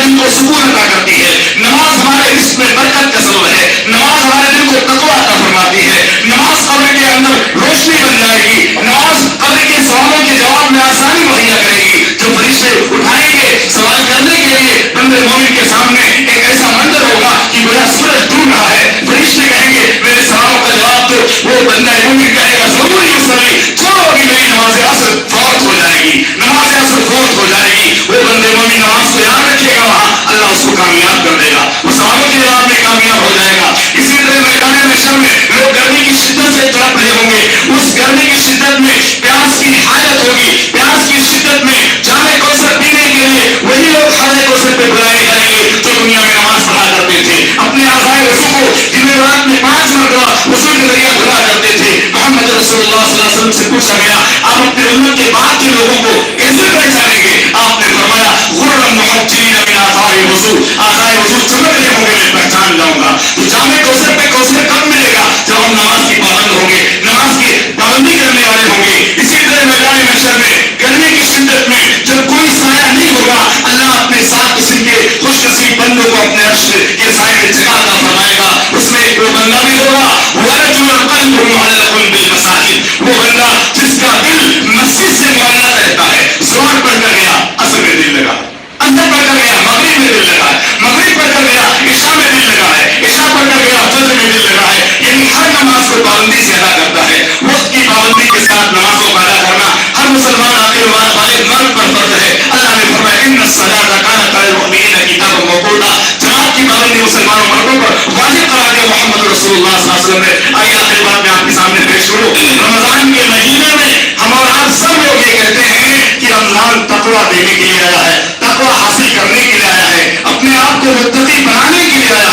دل کو سکون عطا کرتی ہے، نماز ہمارے رزق میں برکت کا سبب ہے، نماز ہمارے دل کو تقویٰ عطا فرماتی ہے، نماز قبر کے اندر روشنی بن جائے گی، نماز قبر کے سوالوں کے جواب میں آسانی مہیا کرے گی۔ جو فرشتے اٹھائیں گے سوال کرنے کے لیے بندے مومن کے سامنے ایک ایسا منظر ہوگا کہ گویا سورج ڈوب رہا ہے، فرشتے کہیں گے میرے سوالوں کا جواب دو، وہ بندہ مومن کہے گا ضرور یصلی، چھوڑو کہ میری نماز عصر فوت ہو جائے گی، نماز عصر فوت ہو جائے گی۔ وہ بندے مومن نماز کو یاد رکھے گا، وہاں اللہ اس کو کامیاب کر دے گا، وہ سوالوں کے جواب میں کامیاب ہو جائے گا۔ اسی طرح میدان محشر میں لوگ گرمی کی شدت سے تڑپ رہے ہوں گے، اس گرمی کی شدت میں پیاس کی حاجت ہوگی، پیاس کی شدت میں جامع کوثر پینے کے لیے وہی لوگ حوض کوثر پہ بلائے جائیں گے جو دنیا میں نماز پڑھا کرتے تھے، اپنے اعضائے وضو کو جنہیں رات میں 5 مرتبہ وضو کے ذریعہ دھلا کرتے تھے۔ محمد رسول اللہ صلی اللہ علیہ وسلم سے پوچھا گیا آپ اپنے امت کے بعد کے لوگوں کو کیسے پہچانیں گے؟ آپ نے فرمایا غرًا محجلین من آثار الوضو، اعضائے وضو چمک رہے ہوں گے میں پہچان جاؤں گا۔ تو جامع کوثر پہ کوثر کب ملے گا؟ جب ہم نماز کی پابند ہوں گے، نماز کی پابندی کرنے والے ہوں گے۔ اسی طرح میدان محشر میں گرمی کی شدت میں جب کوئی سایہ نہیں ہوگا، اللہ اپنے 7 قسم کے خوش نصیب بندوں کو اپنے عرش کے سائے میں جگہ عطا فرمائے گا۔ اس میں ایک وہ بندہ بھی ہوگا وَرَجُلٌ قَلْبُهُ مُعَلَّقٌ بِالْمَسَاجِدِ، وہ بندہ جس کا دل مسجد سے معلق رہتا ہے۔ ظہر پڑھ کر گیا عصر میں دل لگا، اثر پڑھ کر گیا مغرب میں دل لگا ہے، مغرب پڑھ کر گیا عشاء میں دل لگا ہے، عشاء پڑھ کر گیا فجر میں دل لگا ہے۔ یعنی ہر نماز کو پابندی سے ادا کرتا ہے، وقت کی پابندی کے ساتھ نمازوں کو ادا کرنا ہر مسلمان عاقل بالغ مرد پر فرض ہے۔ اللہ نے فرمایا ان الصلاۃ کانت علی المؤمنین کتابا موقوتا، جماعت کی پابندی مسلمانوں مردوں پر واجب قرار دیا محمد رسول اللہ صلی اللہ علیہ وسلم نے۔ آئیے آخر بات میں آپ کے سامنے پیش کروں، رمضان کے مہینے میں ہم اور آپ سب لوگ یہ کہتے ہیں کہ رمضان تقویٰ دینے کے لیے آیا ہے، تقویٰ حاصل کرنے کے لیے آیا ہے، اپنے آپ کو متقی بنانے کے لیے آیا